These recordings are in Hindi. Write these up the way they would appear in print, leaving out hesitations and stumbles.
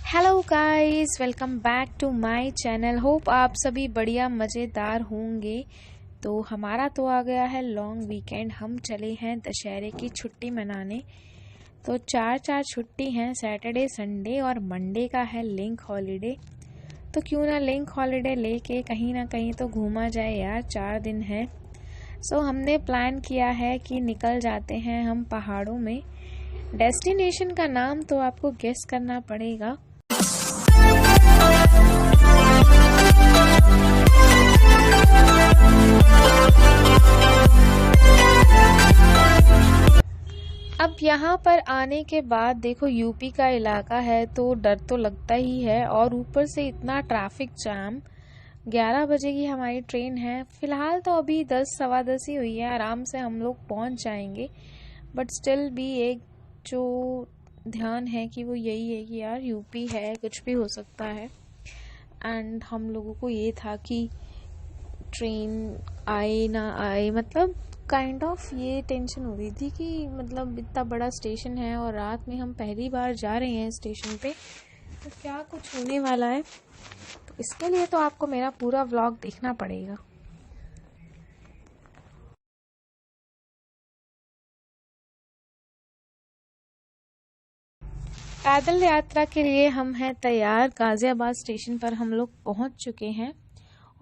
Hello guys, welcome back to my channel. Hope आप सभी बढ़िया मज़ेदार होंगे। तो हमारा तो आ गया है लॉन्ग वीकेंड। हम चले हैं दशहरे की छुट्टी मनाने। तो चार छुट्टी हैं, सैटरडे, संडे और मंडे का है लिंक हॉलीडे। तो क्यों ना लिंक हॉलीडे लेके कहीं ना कहीं तो घूमा जाए यार, 4 दिन है। सो हमने प्लान किया है कि निकल जाते हैं हम पहाड़ों में। डेस्टिनेशन का नाम तो आपको गेस करना पड़ेगा। अब यहाँ पर आने के बाद देखो, यूपी का इलाका है तो डर तो लगता ही है, और ऊपर से इतना ट्रैफिक जाम। 11 बजे की हमारी ट्रेन है। फिलहाल तो अभी 10 सवा 10 ही हुई है, आराम से हम लोग पहुँच जाएंगे। बट स्टिल भी एक जो ध्यान है कि वो यही है कि यार यूपी है, कुछ भी हो सकता है। एंड हम लोगों को ये था कि ट्रेन आए ना आए, मतलब काइंड ऑफ ये टेंशन हो रही थी कि मतलब इतना बड़ा स्टेशन है और रात में हम पहली बार जा रहे हैं स्टेशन पे, तो क्या कुछ होने वाला है। तो इसके लिए तो आपको मेरा पूरा व्लॉग देखना पड़ेगा। पैदल यात्रा के लिए हम हैं तैयार। गाजियाबाद स्टेशन पर हम लोग पहुंच चुके हैं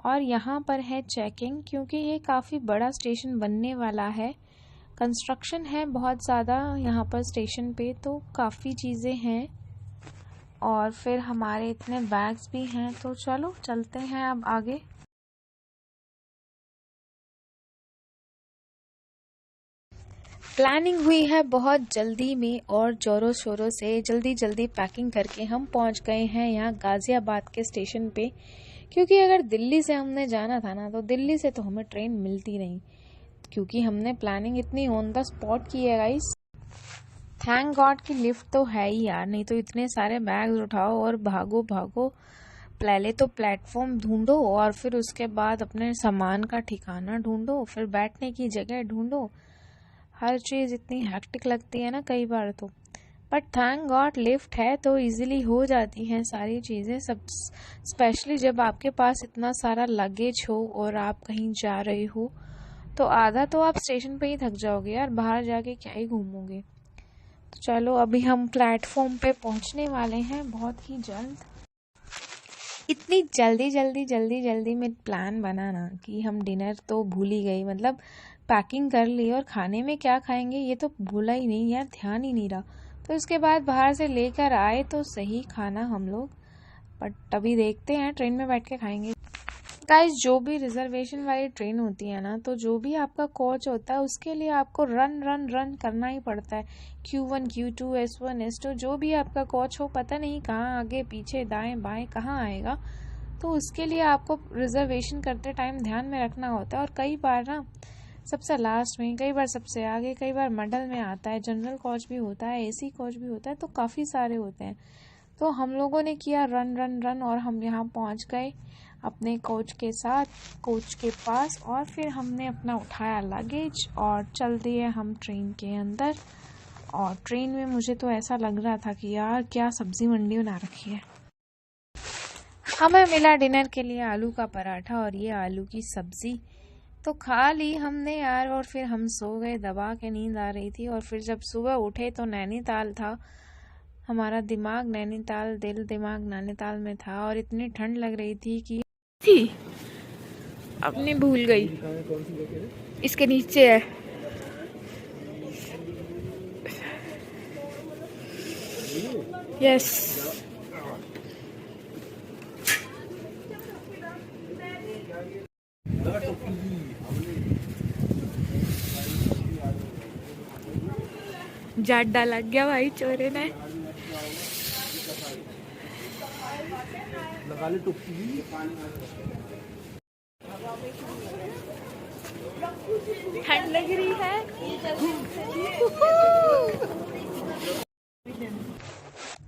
और यहाँ पर है चेकिंग, क्योंकि ये काफ़ी बड़ा स्टेशन बनने वाला है। कंस्ट्रक्शन है बहुत ज़्यादा यहाँ पर स्टेशन पे, तो काफ़ी चीज़ें हैं और फिर हमारे इतने बैग्स भी हैं। तो चलो चलते हैं अब आगे। प्लानिंग हुई है बहुत जल्दी में और ज़ोरों शोरों से। जल्दी जल्दी पैकिंग करके हम पहुँच गए हैं यहाँ गाज़ियाबाद के स्टेशन पे, क्योंकि अगर दिल्ली से हमने जाना था ना, तो दिल्ली से तो हमें ट्रेन मिलती नहीं, क्योंकि हमने प्लानिंग इतनी ऑन द स्पॉट की है गाइस। थैंक गॉड की लिफ्ट तो है ही यार, नहीं तो इतने सारे बैग्स उठाओ और भागो भागो। पहले तो प्लेटफॉर्म ढूंढो और फिर उसके बाद अपने सामान का ठिकाना ढूंढो, फिर बैठने की जगह ढूंढो। हर चीज़ इतनी हैक्टिक लगती है ना कई बार तो। बट थैंक गॉड लिफ्ट है तो इजीली हो जाती हैं सारी चीज़ें, सब। स्पेशली जब आपके पास इतना सारा लगेज हो और आप कहीं जा रहे हो, तो आधा तो आप स्टेशन पे ही थक जाओगे यार, बाहर जाके क्या ही घूमोगे। तो चलो अभी हम प्लेटफॉर्म पे पहुंचने वाले हैं बहुत ही जल्द। इतनी जल्दी जल्दी जल्दी जल्दी में प्लान बना ना कि हम डिनर तो भूल ही गई। मतलब पैकिंग कर ली और खाने में क्या खाएंगे ये तो भूला ही नहीं यार, ध्यान ही नहीं रहा। तो इसके बाद बाहर से लेकर आए तो सही खाना हम लोग, बट अभी देखते हैं, ट्रेन में बैठ के खाएंगे। गाइस, जो भी रिजर्वेशन वाली ट्रेन होती है ना, तो जो भी आपका कोच होता है उसके लिए आपको रन रन रन करना ही पड़ता है। Q1 Q2 S1 S2 जो भी आपका कोच हो, पता नहीं कहाँ आगे पीछे दाएं बाएं कहाँ आएगा, तो उसके लिए आपको रिजर्वेशन करते टाइम ध्यान में रखना होता है। और कई बार ना सबसे लास्ट में, कई बार सबसे आगे, कई बार मिडल में आता है। जनरल कोच भी होता है, AC कोच भी होता है, तो काफ़ी सारे होते हैं। तो हम लोगों ने किया रन रन रन और हम यहाँ पहुँच गए अपने कोच के साथ, कोच के पास। और फिर हमने अपना उठाया लगेज और चल दिए हम ट्रेन के अंदर। और ट्रेन में मुझे तो ऐसा लग रहा था कि यार क्या सब्जी मंडी बना रखी है। हमें मिला डिनर के लिए आलू का पराठा और ये आलू की सब्जी, तो खा ली हमने यार। और फिर हम सो गए, दबा के नींद आ रही थी। और फिर जब सुबह उठे तो नैनीताल था हमारा दिमाग, नैनीताल, दिल दिमाग नैनीताल में था। और इतनी ठंड लग रही थी कि अपनी भूल गई, इसके नीचे है। यस, जाड्डा लग गया भाई चोरे ने। लगा ले टुप्पी। ठंड लग रही है।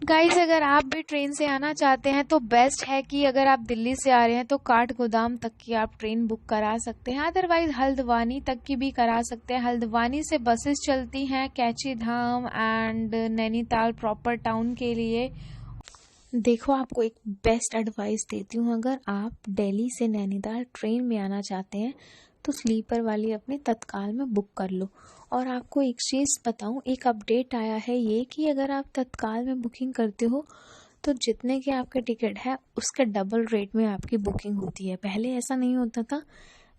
गाइस, अगर आप भी ट्रेन से आना चाहते हैं तो बेस्ट है कि अगर आप दिल्ली से आ रहे हैं तो काठगोदाम तक की आप ट्रेन बुक करा सकते हैं। अदरवाइज हल्द्वानी तक की भी करा सकते हैं। हल्द्वानी से बसेस चलती हैं Kainchi Dham and Nainital proper town के लिए। देखो, आपको एक बेस्ट एडवाइस देती हूँ। अगर आप दिल्ली से नैनीताल ट्रेन में आना चाहते हैं तो स्लीपर वाली अपने तत्काल में बुक कर लो। और आपको एक चीज़ बताऊँ, एक अपडेट आया है ये कि अगर आप तत्काल में बुकिंग करते हो तो जितने के आपके टिकट है उसके डबल रेट में आपकी बुकिंग होती है। पहले ऐसा नहीं होता था,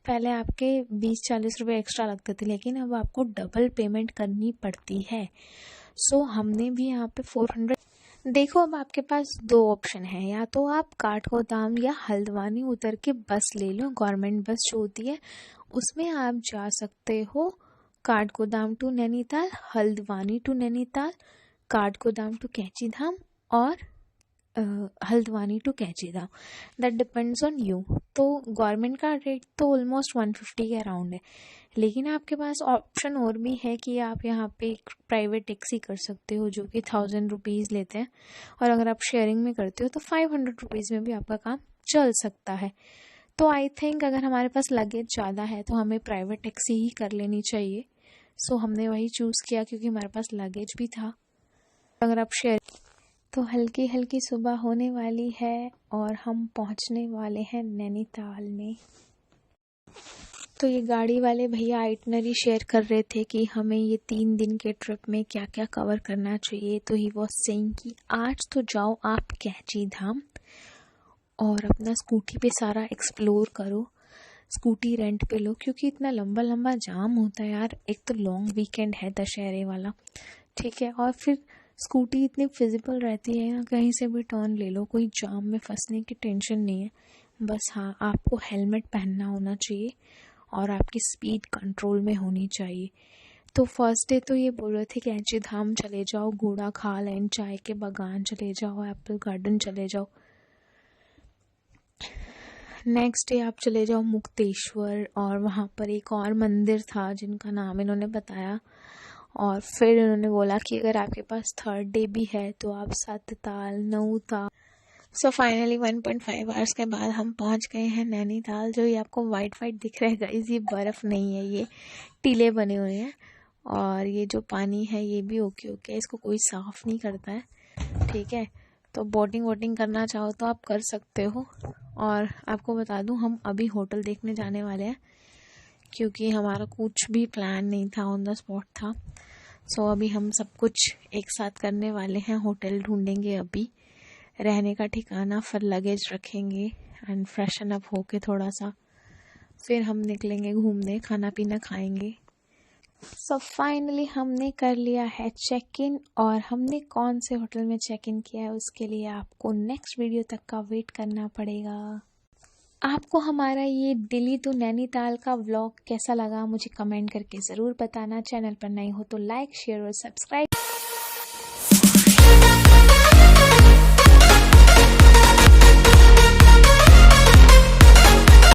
पहले आपके 20-40 रुपये एक्स्ट्रा लगते थे, लेकिन अब आपको डबल पेमेंट करनी पड़ती है। सो हमने भी यहाँ पे 400। देखो, अब आपके पास दो ऑप्शन है, या तो आप काठगोदाम या हल्द्वानी उतर के बस ले लो। गवर्नमेंट बस जो होती है उसमें आप जा सकते हो Kathgodam to Nainital, Haldwani to Nainital, Kathgodam to Kainchi Dham, और Haldwani to Kainchi Dham. That depends on you. तो गवर्नमेंट का रेट तो ऑलमोस्ट 150 के अराउंड है, लेकिन आपके पास ऑप्शन और भी है कि आप यहाँ पे एक प्राइवेट टैक्सी कर सकते हो जो कि 1000 रुपीज़ लेते हैं, और अगर आप शेयरिंग में करते हो तो 500 रुपीज़ में भी आपका काम चल सकता है। तो आई थिंक अगर हमारे पास लगेज ज़्यादा है तो हमें प्राइवेट टैक्सी ही कर लेनी चाहिए। सो हमने वही चूज़ किया क्योंकि हमारे पास लगेज भी था। अगर आप शेयर तो हल्की हल्की सुबह होने वाली है और हम पहुंचने वाले हैं नैनीताल में। तो ये गाड़ी वाले भैया आइटनरी शेयर कर रहे थे कि हमें ये 3 दिन के ट्रिप में क्या क्या कवर करना चाहिए। तो ही वाज सेइंग कि आज तो जाओ आप कैंची धाम और अपना स्कूटी पे सारा एक्सप्लोर करो। स्कूटी रेंट पे लो क्योंकि इतना लंबा लंबा जाम होता है यार। एक तो लॉन्ग वीकेंड है दशहरे वाला, ठीक है, और फिर स्कूटी इतनी फिजिबल रहती है ना, कहीं से भी टर्न ले लो, कोई जाम में फंसने की टेंशन नहीं है। बस हाँ, आपको हेलमेट पहनना होना चाहिए और आपकी स्पीड कंट्रोल में होनी चाहिए। तो फर्स्ट डे तो ये बोल रहे थे कैंची धाम चले जाओ, घोड़ा खाल एंड चाय के बागान चले जाओ, एप्पल गार्डन चले जाओ। नेक्स्ट डे आप चले जाओ मुक्तेश्वर, और वहाँ पर एक और मंदिर था जिनका नाम इन्होंने बताया। और फिर इन्होंने बोला कि अगर आपके पास थर्ड डे भी है तो आप सतताल, नौताल। सो फाइनली 1.5 आवर्स के बाद हम पहुँच गए हैं नैनीताल। जो ये आपको वाइट वाइट दिख रहा है गाइस, ये बर्फ़ नहीं है, ये टीले बने हुए हैं। और ये जो पानी है ये भी ओके ओके, इसको कोई साफ़ नहीं करता है, ठीक है। तो बोटिंग वोटिंग करना चाहो तो आप कर सकते हो। और आपको बता दूं, हम अभी होटल देखने जाने वाले हैं क्योंकि हमारा कुछ भी प्लान नहीं था, ऑन द स्पॉट था। सो अभी हम सब कुछ एक साथ करने वाले हैं। होटल ढूंढेंगे अभी, रहने का ठिकाना, फिर लगेज रखेंगे एंड फ्रेशन अप होके थोड़ा सा फिर हम निकलेंगे घूमने, खाना पीना खाएंगे। सो फाइनली हमने कर लिया है चेक इन, और हमने कौन से होटल में चेक इन किया है उसके लिए आपको नेक्स्ट वीडियो तक का वेट करना पड़ेगा। आपको हमारा ये दिल्ली टू नैनीताल का व्लॉग कैसा लगा मुझे कमेंट करके ज़रूर बताना। चैनल पर नए हो तो लाइक, शेयर और सब्सक्राइब।